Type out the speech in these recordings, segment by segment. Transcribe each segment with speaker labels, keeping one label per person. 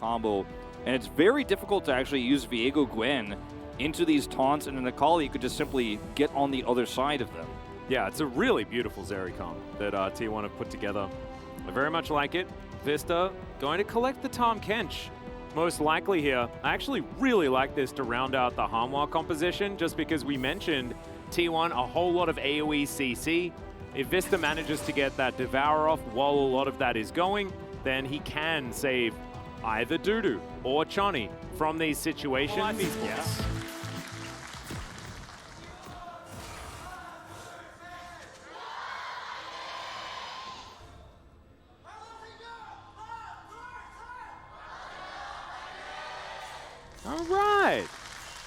Speaker 1: combo. And it's very difficult to actually use Viego Gwen into these taunts, and an Akali could just simply get on the other side of them.
Speaker 2: Yeah, it's a really beautiful Zericon that T1 have put together. I very much like it. Vista going to collect the Tahm Kench, most likely here. I actually really like this to round out the Hanwha composition, just because we mentioned T1 a whole lot of AoE CC. If Vista manages to get that Devour off while a lot of that is going, then he can save either Dudu or Chani from these situations. Yes. All right,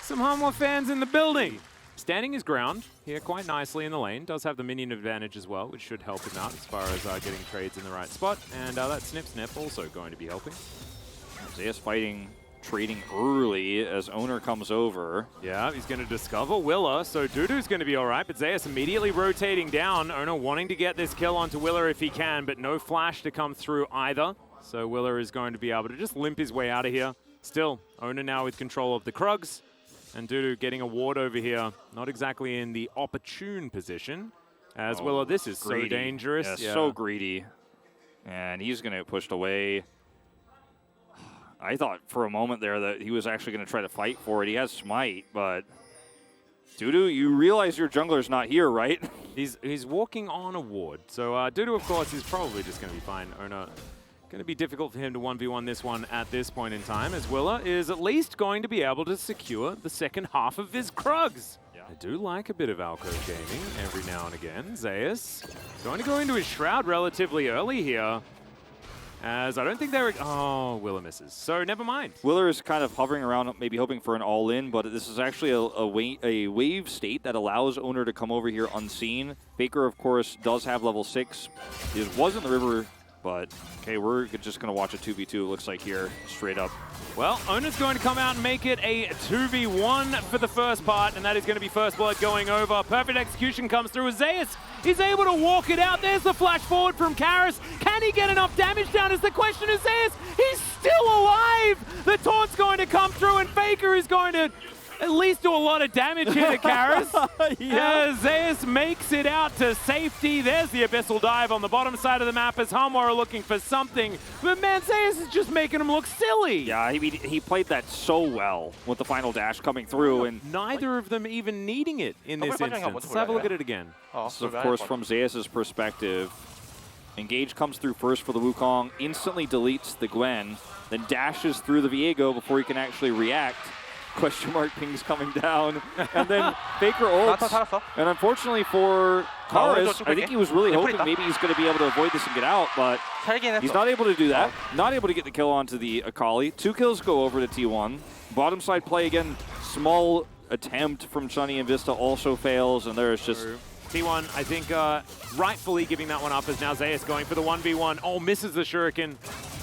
Speaker 2: some Hanwha fans in the building. Standing his ground here quite nicely in the lane. Does have the minion advantage as well, which should help him out as far as getting trades in the right spot. And that Snip also going to be helping.
Speaker 1: Zeus fighting, trading early as Owner comes over.
Speaker 2: Yeah, he's going to discover Willa, so Dudu's going to be all right, but Zeus immediately rotating down. Owner wanting to get this kill onto Willa if he can, but no flash to come through either. So Willa is going to be able to just limp his way out of here. Still, Owner now with control of the Krugs. And Dudu getting a ward over here, not exactly in the opportune position. As Willa, this is greedy. So dangerous.
Speaker 1: Yeah, so greedy. And he's going to get pushed away. I thought for a moment there that he was actually going to try to fight for it. He has Smite, but Dudu, you realize your jungler's not here, right?
Speaker 2: He's walking on a ward. So Dudu, of course, is probably just going to be fine. Owner going to be difficult for him to 1v1 this one at this point in time, as Willa is at least going to be able to secure the second half of his Krugs. Yeah. I do like a bit of alcove gaming every now and again. Zeus going to go into his Shroud relatively early here, as I don't think they're... Oh, Willa misses. So never mind.
Speaker 1: Willa is kind of hovering around, maybe hoping for an all-in, but this is actually a wave state that allows Owner to come over here unseen. Faker, of course, does have level 6. It was in the river, but okay, we're just going to watch a 2v2, it looks like here, straight up.
Speaker 2: Well, Owner's going to come out and make it a 2v1 for the first part, and that is going to be First Blood going over. Perfect execution comes through as Zeus is able to walk it out. There's the flash forward from Karis. Can he get enough damage down is the question of Zeus. He's still alive! The taunt's going to come through, and Faker is going to at least do a lot of damage here to Karis. Yeah. Zeus makes it out to safety. There's the Abyssal Dive on the bottom side of the map as Hanwha are looking for something. But man, Zeus is just making him look silly.
Speaker 1: Yeah, he played that so well with the final dash coming through. And
Speaker 2: neither of them even needing it in this instance. Let's have a look at it again.
Speaker 1: So of course, from Zeus's perspective, Engage comes through first for the Wukong, instantly deletes the Gwen, then dashes through the Viego before he can actually react. Question mark pings coming down, and then Faker ults. And unfortunately for Karis, I think he was really hoping maybe he's going to be able to avoid this and get out, but he's not able to do that. Not able to get the kill onto the Akali. 2 kills go over to T1. Bottom side play again, small attempt from Chani and Vista also fails, and there's just...
Speaker 2: T1, I think, rightfully giving that one up as now Zeus going for the 1v1. Oh, misses the Shuriken.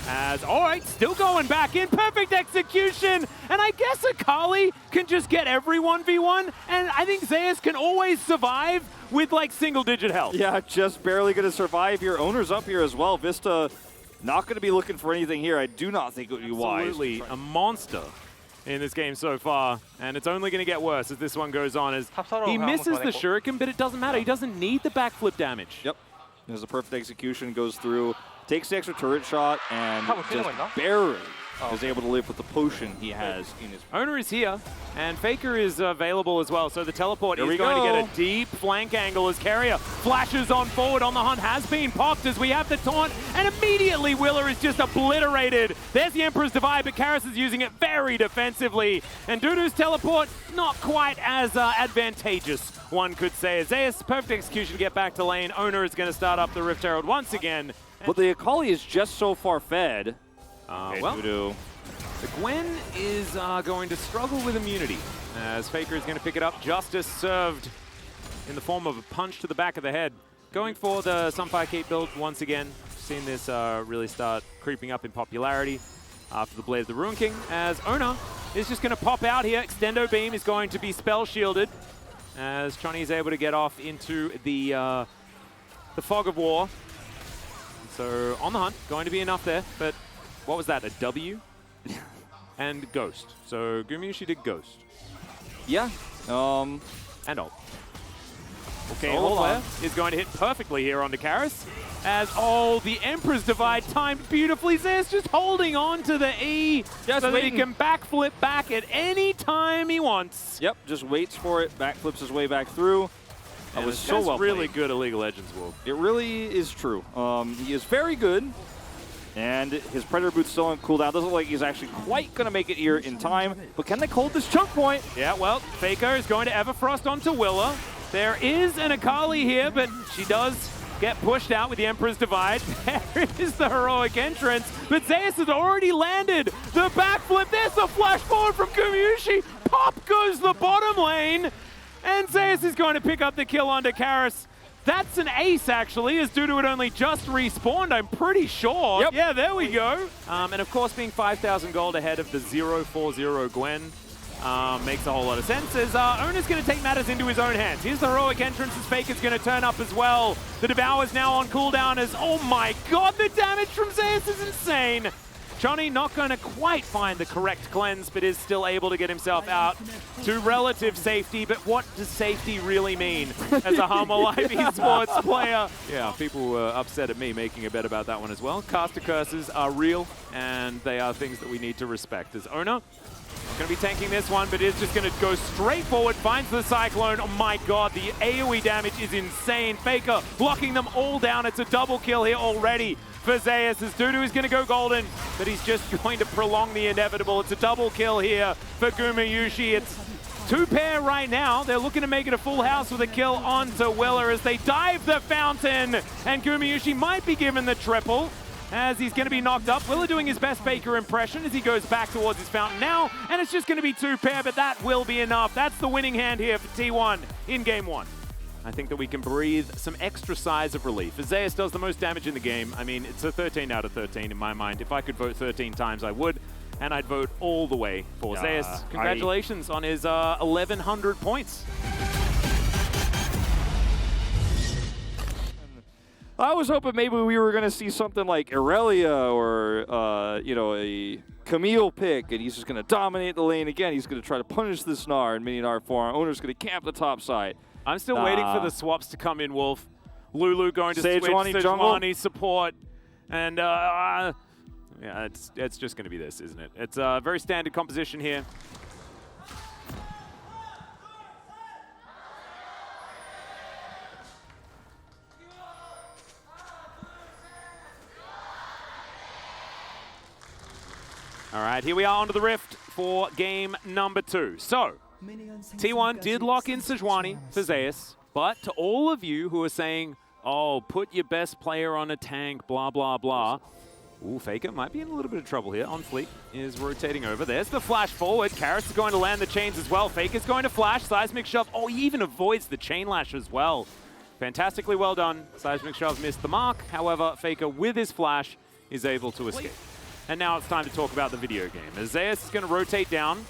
Speaker 2: As, all right, still going back in. Perfect execution. And I guess Akali can just get every 1v1. And I think Zeus can always survive with, like, single-digit health.
Speaker 1: Yeah, just barely going to survive here. Owner's up here as well. Vista not going to be looking for anything here. I do not think it would be wise.
Speaker 2: Absolutely a monster in this game so far, and it's only going to get worse as this one goes on. As he misses the Shuriken, but it doesn't matter. He doesn't need the backflip damage.
Speaker 1: Yep. There's a perfect execution, goes through, takes the extra turret shot, and just barely is able to live with the potion he has in his...
Speaker 2: Owner is here, and Faker is available as well, so the teleport is going to get a deep flank angle as Carrier flashes on forward on the hunt, has been popped as we have the taunt, and immediately Willa is just obliterated. There's the Emperor's Divide, but Karis is using it very defensively, and Dudu's teleport not quite as advantageous, one could say. Zeus, perfect execution to get back to lane. Owner is going to start up the Rift Herald once again.
Speaker 1: But the Akali is just so far fed.
Speaker 2: Well, the Gwen is going to struggle with immunity as Faker is going to pick it up. Justice served in the form of a punch to the back of the head. Going for the Sunfire Cape build once again. Seen this really start creeping up in popularity after the Blade of the Ruin King, as Owner is just going to pop out here. Extendo Beam is going to be spell shielded as Chani is able to get off into the Fog of War. So on the hunt, going to be enough there, but what was that, a W? and Ghost. So Gumayusi did Ghost.
Speaker 1: Yeah.
Speaker 2: And ult. Okay,
Speaker 1: Hold on.
Speaker 2: ult is going to hit perfectly here onto Karis. As, the Emperor's Divide timed beautifully. Zeus just holding on to the E
Speaker 1: Just
Speaker 2: so that he
Speaker 1: waiting.
Speaker 2: can backflip back at any time he wants.
Speaker 1: Yep, just waits for it, backflips his way back through. That was so well
Speaker 2: really
Speaker 1: played.
Speaker 2: good at League of Legends, Wolf.
Speaker 1: It really is true. He is very good, and his Predator Boot's still on cooldown. Doesn't look like he's actually quite going to make it here in time, but can they hold this choke point?
Speaker 2: Yeah, well, Faker is going to Everfrost onto Willa. There is an Akali here, but she does get pushed out with the Emperor's Divide. There is the heroic entrance, but Zeus has already landed the backflip. There's the flash forward from Gumayusi. Pop goes the bottom lane, and Zeus is going to pick up the kill onto Karis. That's an ace, actually, as Dudu had only just respawned, I'm pretty sure.
Speaker 1: Yep.
Speaker 2: Yeah, there we go. And of course, being 5,000 gold ahead of the 0-4-0 Gwen makes a whole lot of sense, as Ona's going to take matters into his own hands. Here's the heroic entrance, as Faker's going to turn up as well. The Devour's now on cooldown as, oh my god, the damage from Zeus is insane. Johnny not going to quite find the correct cleanse, but is still able to get himself out to relative safety. But what does safety really mean as a Humble Live esports player? Yeah, people were upset at me making a bet about that one as well. Caster curses are real, and they are things that we need to respect. As Ona going to be tanking this one, but is just going to go straight forward, finds the Cyclone. Oh my god, the AoE damage is insane. Faker blocking them all down. It's a double kill here already for Zeus, as Dudu is going to go golden, but he's just going to prolong the inevitable. It's a double kill here for Gumayusi. It's 2-pair right now. They're looking to make it a full house with a kill onto Willer as they dive the fountain, and Gumayusi might be given the triple as he's going to be knocked up. Willer doing his best Faker impression as he goes back towards his fountain now, and it's just going to be 2-pair, but that will be enough. That's the winning hand here for T1 in Game 1. I think that we can breathe some extra sighs of relief. As Zeus does the most damage in the game. I mean, it's a 13 out of 13 in my mind. If I could vote 13 times, I would, and I'd vote all the way for Zeus. Congratulations on his 1,100 points.
Speaker 1: I was hoping maybe we were going to see something like Irelia or, you know, a Camille pick, and he's just going to dominate the lane again. He's going to try to punish the Snar in mini Gnar form. Owner's going to camp the top side.
Speaker 2: I'm still waiting for the swaps to come in, Wolf. Lulu going to switch
Speaker 1: Sejuani
Speaker 2: support. And, yeah, it's just going to be this, isn't it? It's a very standard composition here. All right, here we are onto the Rift for game number 2. So, T1 did lock in Sejuani for Zeus, but to all of you who are saying, oh, put your best player on a tank, blah, blah, blah. Ooh, Faker might be in a little bit of trouble here. On Fleet is rotating over. There's the flash forward. Karis is going to land the chains as well. Faker's going to flash. Seismic Shove. Oh, he even avoids the chain lash as well. Fantastically well done. Seismic Shove missed the mark. However, Faker with his flash is able to escape. And now it's time to talk about the video game. As Zeus is going to rotate down.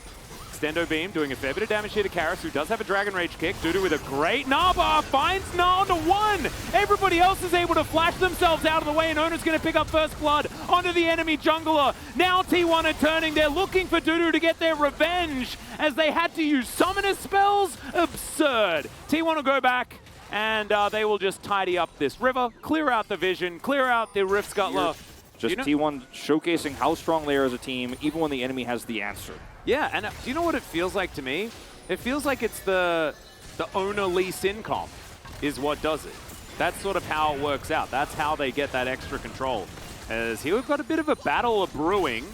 Speaker 2: Extendo Beam doing a fair bit of damage here to Karis, who does have a Dragon Rage kick. Dudu with a great Naba finds Gnar onto 1. Everybody else is able to flash themselves out of the way, and Ona's going to pick up first blood onto the enemy jungler. Now T1 are turning. They're looking for Dudu to get their revenge as they had to use summoner spells. Absurd. T1 will go back, and they will just tidy up this river, clear out the vision, clear out the Rift Scuttler.
Speaker 1: Just T1 showcasing how strong they are as a team, even when the enemy has the answer.
Speaker 2: Yeah, and do you know what it feels like to me? It feels like it's the Ona Lee Sin comp is what does it. That's sort of how it works out. That's how they get that extra control. As here we've got a bit of a battle brewing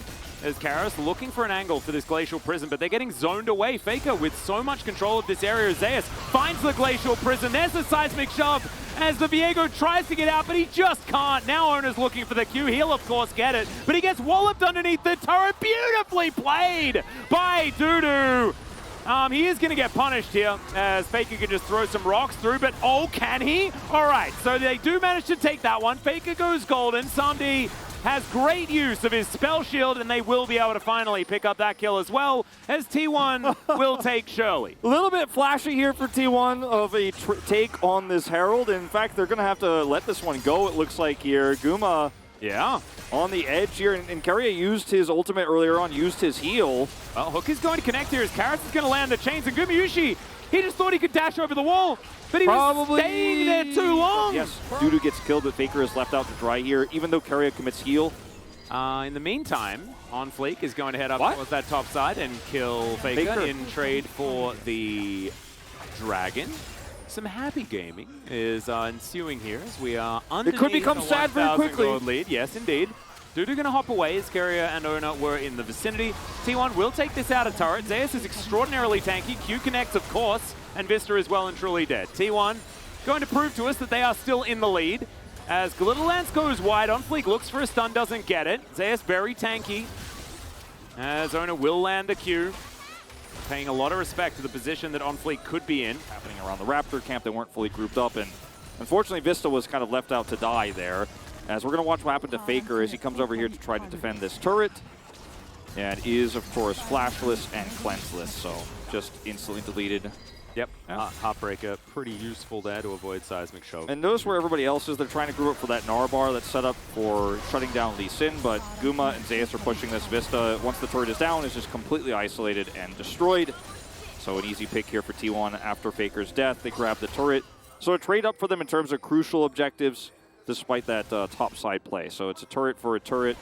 Speaker 2: as Karis looking for an angle for this Glacial Prison, but they're getting zoned away. Faker with so much control of this area. Zeus finds the Glacial Prison. There's the Seismic Shove as the Viego tries to get out, but he just can't. Now Ona's looking for the Q. He'll, of course, get it, but he gets walloped underneath the turret. Beautifully played by Dudu. He is going to get punished here as Faker can just throw some rocks through, but oh, can he? All right, so they do manage to take that one. Faker goes golden. Samdi has great use of his spell shield, and they will be able to finally pick up that kill as well, as T1 will take Shirley.
Speaker 1: A little bit flashy here for T1 of a take on this Herald. In fact, they're going to have to let this one go, it looks like here. Guma
Speaker 2: Yeah.
Speaker 1: On the edge here, and Keria used his ultimate earlier on, used his heal.
Speaker 2: Well, Hook is going to connect here as Karas is going to land the chains, and Gumayusi, he just thought he could dash over the wall, but he was staying there too long.
Speaker 1: Yes, Dudu gets killed, but Faker is left out to dry here, even though Keria commits heal.
Speaker 2: In the meantime, On Fleek is going to head up towards that top side and kill Faker in trade for the Dragon. Some happy gaming is ensuing here as we are underneath.
Speaker 1: It could become sad very quickly.
Speaker 2: Gold lead. Yes, indeed. Dudu going to hop away as Keria and Ona were in the vicinity. T1 will take this out of turret. Zeus is extraordinarily tanky. Q connects, of course, and Vista is well and truly dead. T1 going to prove to us that they are still in the lead. As Glitter Lance goes wide, On Fleek looks for a stun, doesn't get it. Zeus very tanky. As Ona will land a Q. Paying a lot of respect to the position that On Fleek could be in.
Speaker 1: Happening around the Raptor camp, they weren't fully grouped up, and unfortunately Vista was kind of left out to die there. As we're going to watch what happened to Faker as he comes over here to try to defend this turret. And is, of course, flashless and cleanseless, so just instantly deleted.
Speaker 2: Yep, Heartbreaker, pretty useful there to avoid Seismic Show.
Speaker 1: And notice where everybody else is. They're trying to group up for that Gnar bar that's set up for shutting down Lee Sin, but Guma and Zeus are pushing this. Vista, once the turret is down, is just completely isolated and destroyed. So an easy pick here for T1 after Faker's death. They grab the turret. So a trade up for them in terms of crucial objectives, despite that top side play. So it's a turret for a turret.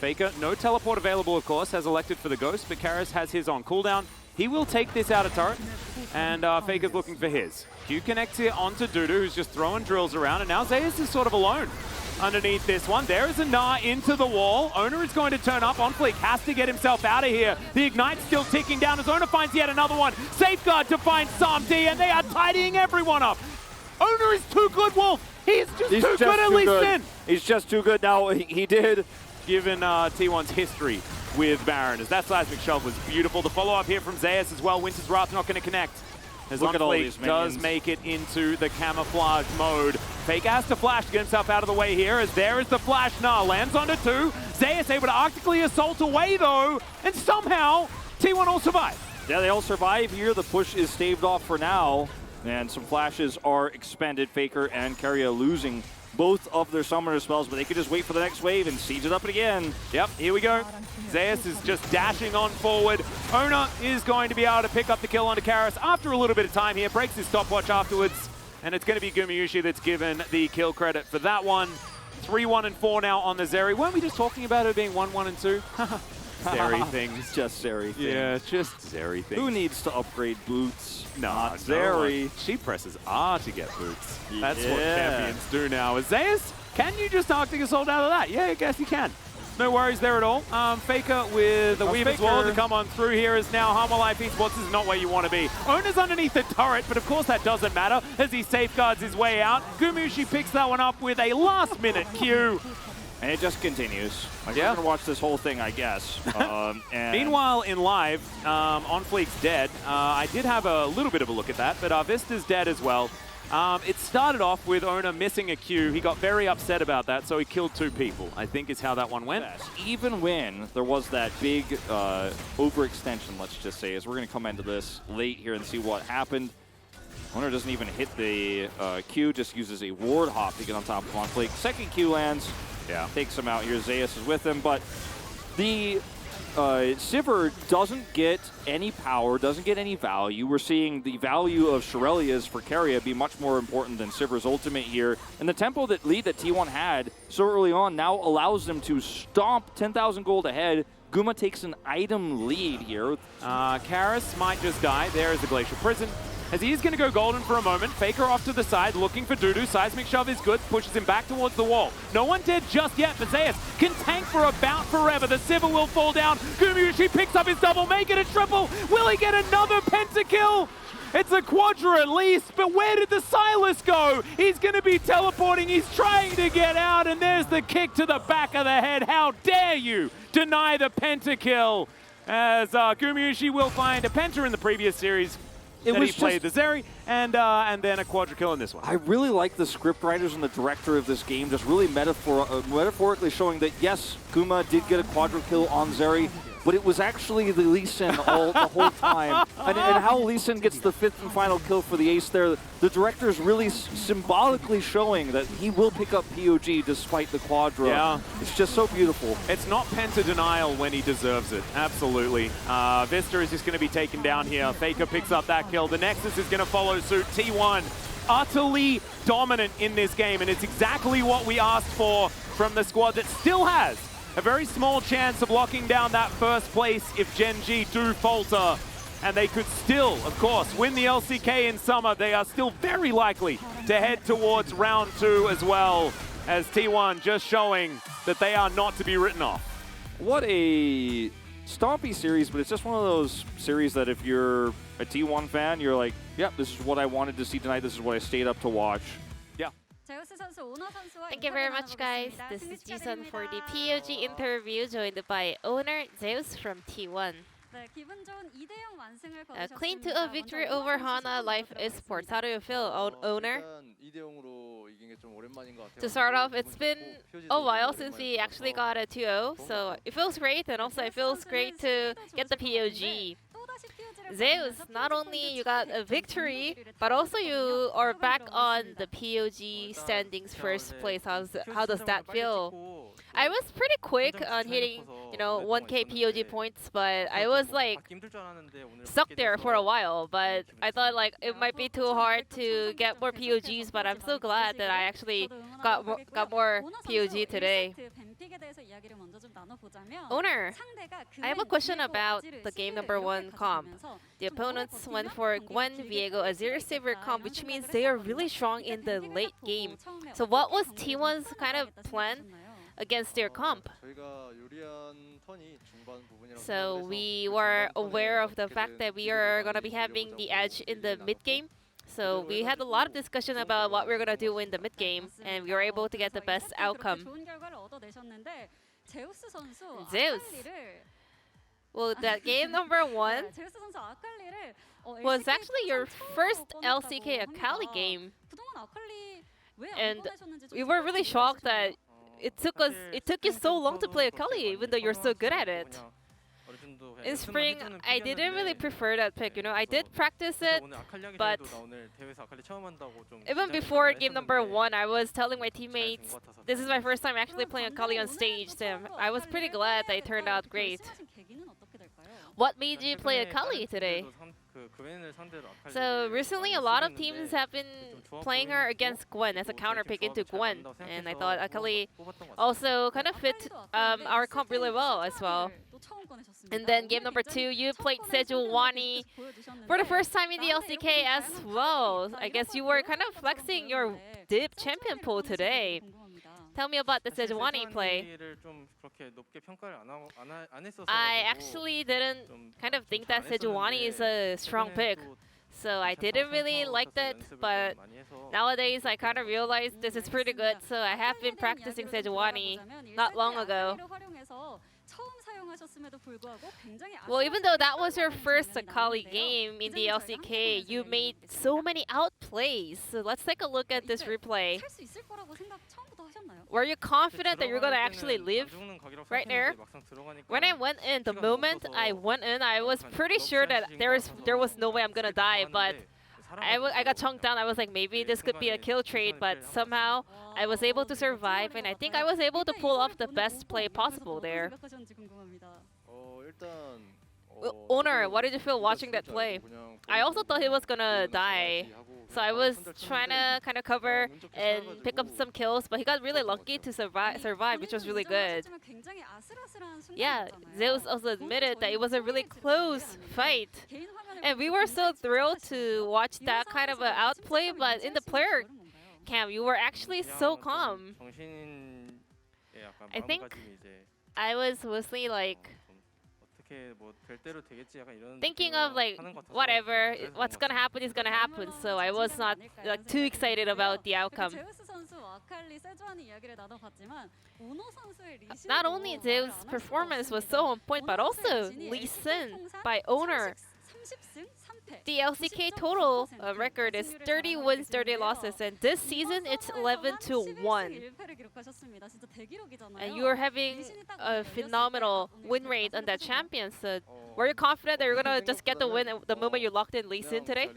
Speaker 2: Faker, no teleport available, of course, has elected for the Ghost, but Karas has his on cooldown. He will take this out of turret, and Faker's looking for his. Q connects here onto Dudu, who's just throwing drills around, and now Zeus is sort of alone underneath this one. There is a Gnar into the wall. Ona is going to turn up. On Fleek has to get himself out of here. The Ignite's still ticking down as Ona finds yet another one. Safeguard to find Sam D, and they are tidying everyone up. Ona is too good, Wolf. He's just too good at Lee Sin.
Speaker 1: He's just too good now. He did.
Speaker 2: Given T1's history with Baron, as that Seismic Shove was beautiful. The follow-up here from Zeus as well. Winter's Wrath not going to connect. As On Fleek does make it into the camouflage mode. Faker has to flash to get himself out of the way here, as there is the flash now. Lands onto two. Zeus able to Arctically assault away though, and somehow T1 all survive.
Speaker 1: Yeah, they all survive here. The push is staved off for now, and some flashes are expended. Faker and Keria losing both of their summoner spells, but they could just wait for the next wave and siege it up again.
Speaker 2: Yep, here we go. Zeus is just dashing on forward. Ona is going to be able to pick up the kill onto Karas after a little bit of time here. Breaks his stopwatch afterwards, and it's going to be Gumayusi that's given the kill credit for that one. 3-1 and 4 now on the Zeri. Weren't we just talking about it being 1-1 and 2? Zeri things.
Speaker 1: Just Zeri things.
Speaker 2: Yeah, just Zeri things.
Speaker 1: Who needs to upgrade boots?
Speaker 2: Not Zeri. She presses R to get boots. That's what champions do now. Zeus, can you just Arctic Assault out of that? Yeah, I guess you can. No worries there at all. Faker with the Weaver's Wall to come on through here is now Harmon Life Esports is not where you want to be. Ona's underneath the turret, but of course that doesn't matter as he safeguards his way out. Gumayusi picks that one up with a last-minute Q.
Speaker 1: And it just continues. Like, we're going to watch this whole thing, I guess.
Speaker 2: Meanwhile, in live, On Fleek's dead. I did have a little bit of a look at that, but Vista's dead as well. It started off with Ona missing a Q. He got very upset about that, so he killed 2 people, I think is how that one went.
Speaker 1: Even when there was that big overextension, let's just say, as we're going to come into this late here and see what happened. Ona doesn't even hit the Q, just uses a ward hop to get on top of On Fleek. Second Q lands. Yeah, takes him out here. Zeus is with him, but the Sivir doesn't get any power, doesn't get any value. We're seeing the value of Shirelia's for Keria be much more important than Sivir's ultimate here. And the tempo lead that T1 had so early on now allows them to stomp 10,000 gold ahead. Guma takes an item lead here.
Speaker 2: Karas might just die. There is the Glacial Prison. As he is going to go golden for a moment, Faker off to the side, looking for Dudu. Seismic Shove is good, pushes him back towards the wall. No one dead just yet, but Zeus can tank for about forever. The Sivir will fall down. Gumayusi picks up his double, make it a triple. Will he get another pentakill? It's a quadra at least, but where did the Silas go? He's going to be teleporting. He's trying to get out, and there's the kick to the back of the head. How dare you deny the pentakill? As Gumayusi will find a penta in the previous series. He played the Zeri, and then a quadra kill in this one.
Speaker 1: I really like the script writers and the director of this game just really metaphorically showing that, yes, Guma did get a quadra kill on Zeri, but it was actually the Lee Sin the whole time. And how Lee Sin gets the 5th and final kill for the ace there, the director is really symbolically showing that he will pick up POG despite the quadra.
Speaker 2: Yeah.
Speaker 1: It's just so beautiful.
Speaker 2: It's not Penta denial when he deserves it. Absolutely. Vista is just going to be taken down here. Faker picks up that kill. The Nexus is going to follow suit. T1 utterly dominant in this game, and it's exactly what we asked for from the squad that still has a very small chance of locking down that first place if Gen G do falter. And they could still, of course, win the LCK in summer. They are still very likely to head towards round 2 as well, as T1 just showing that they are not to be written off.
Speaker 1: What a stompy series, but it's just one of those series that if you're a T1 fan, you're like, yep, this is what I wanted to see tonight. This is what I stayed up to watch.
Speaker 2: Yeah.
Speaker 3: Thank you very much, guys. This is Jisun for the POG interview, joined by owner Zeus from T1. Clean to a victory over Hana Life Esports. How do you feel, owner? To start off, it's been a while since we actually got a 2-0, so it feels great, and also it feels great to get the POG. Zeus, not only you got a victory, but also you are back on the POG standings first place. How does that feel? I was pretty quick on hitting, 1K POG points, but I was like stuck there for a while. But I thought like it might be too hard to get more POGs, but I'm so glad that I actually got more POG today. Owner, I have a question about the game number 1 comp. The opponents went for Gwen, Viego, Azir Saber comp, which means they are really strong in the late game. So what was T1's kind of plan against their comp? So we were aware of the fact that we are going to be having the edge in the mid game. So we had a lot of discussion about what we're going to do in the mid game, and we were able to get the best outcome. Zeus. Well, that game number 1 was actually your first LCK Akali game. And we were really shocked that it took you so long to play Akali, even though you're so good at it. In spring, I didn't really prefer that pick. I did practice it, but even before game number 1, I was telling my teammates, this is my first time actually playing Akali on stage, so I was pretty glad that it turned out great. What made you play Akali today? So recently, a lot of teams have been playing her against Gwen as a counter pick into Gwen, and I thought Akali also kind of fit our comp really well as well. And then game number 2, you played Sejuani for the first time in the LCK as well. I guess you were kind of flexing your dip champion pool today. Tell me about the Sejuani play. I actually didn't kind of think that Sejuani is a strong pick, so I didn't really like that, but nowadays I kind of realized this is pretty good, so I have been practicing Sejuani not long ago. Well, even though that was your first Akali game in the LCK, you made so many outplays. So let's take a look at this replay. Were you confident that you're going to actually live right there? When I went in, the moment I went in, I was pretty sure that there was no way I'm going to die, but I got chunked down. I was like, maybe this could be a kill trade, but somehow I was able to survive, and I think I was able to pull off the best play possible there. Owner, what did you feel watching that play? I also thought he was gonna die, so I was trying to kind of cover and pick up some kills, but he got really lucky to survive, which was really good. Yeah, Zeus also admitted that it was a really close fight. And we were so thrilled to watch that kind of an outplay, but in the player cam, you were actually so calm. I think I was mostly like thinking of like, whatever, what's gonna happen is gonna happen, so I was not like too excited about the outcome. Not only Zeus' performance was so on point, but also Lee Sin by Owner The LCK total record is 30 wins, 30 losses, and this season it's 11-1. And you are having a phenomenal win rate on that champion. So were you confident that you're gonna just get the win the moment you locked in Lee Sin today?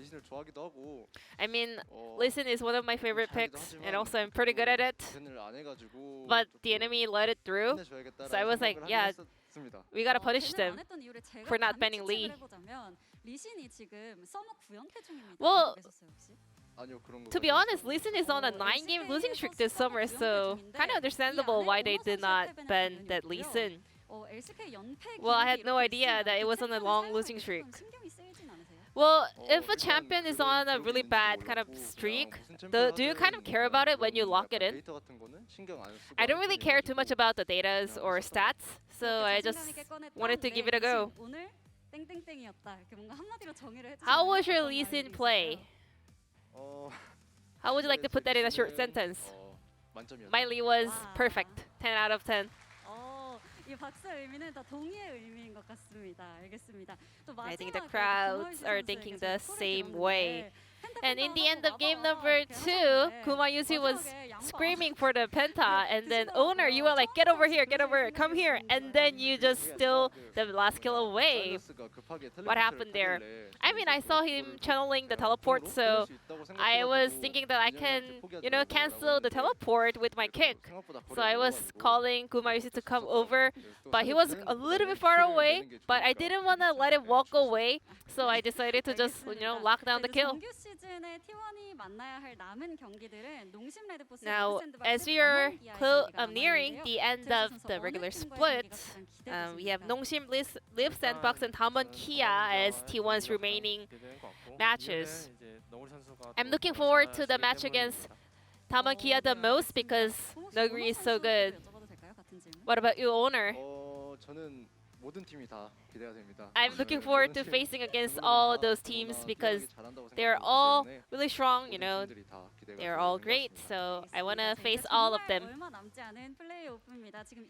Speaker 3: I mean, Lee Sin is one of my favorite picks, and also I'm pretty good at it. But the enemy let it through, so I was like, yeah, we gotta punish them for not banning Lee. Well, to be honest, Lee Sin is on a 9-game losing streak this summer, so kind of understandable why they did not ban that Lee Sin. Well, I had no idea that it was on a long losing streak. Well, if a champion is on a really bad kind of streak, do you kind of care about it when you lock it in? I don't really care too much about the datas or stats, so I just wanted to give it a go. How was your Lee Sin play? How would you like to put that in a short sentence? My Lee was perfect. 10 out of 10. I think the crowds are thinking the same way. And in the end of game number 2, Kumayusi was screaming for the penta, and then owner, you were like, get over here, come here, and then you just steal the last kill away. What happened there? I mean, I saw him channeling the teleport, so I was thinking that I can, cancel the teleport with my kick. So I was calling Kumayusi to come over, but he was a little bit far away, but I didn't want to let it walk away, so I decided to just, lock down the kill. Now, as we are nearing the end of the regular split, we have Nongsim, Live Sandbox, and Damwon Kia as T1's remaining matches. I'm looking forward to the match against Damwon Kia the most because Nuguri is so good. What about you, owner? I'm looking forward to facing against all those teams because they're all really strong, they're all great, so I want to face all of them.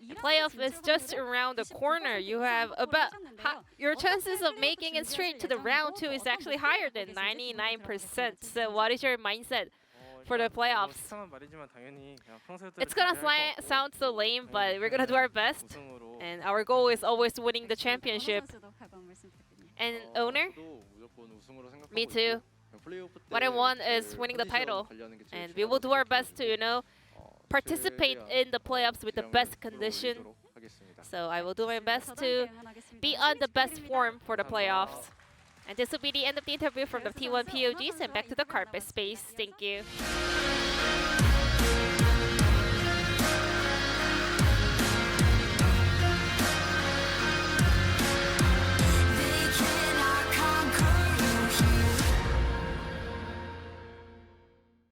Speaker 3: The playoff is just around the corner. You have your chances of making it straight to the round 2 is actually higher than 99%. So what is your mindset for the playoffs? It's gonna sound so lame, but we're gonna do our best. And our goal is always winning the championship. And owner? Me too. What I want is winning the title. And we will do our best to, participate in the playoffs with the best condition. So I will do my best to be on the best form for the playoffs. And this will be the end of the interview from the T1 POGs, and back to the carpet space. Thank you.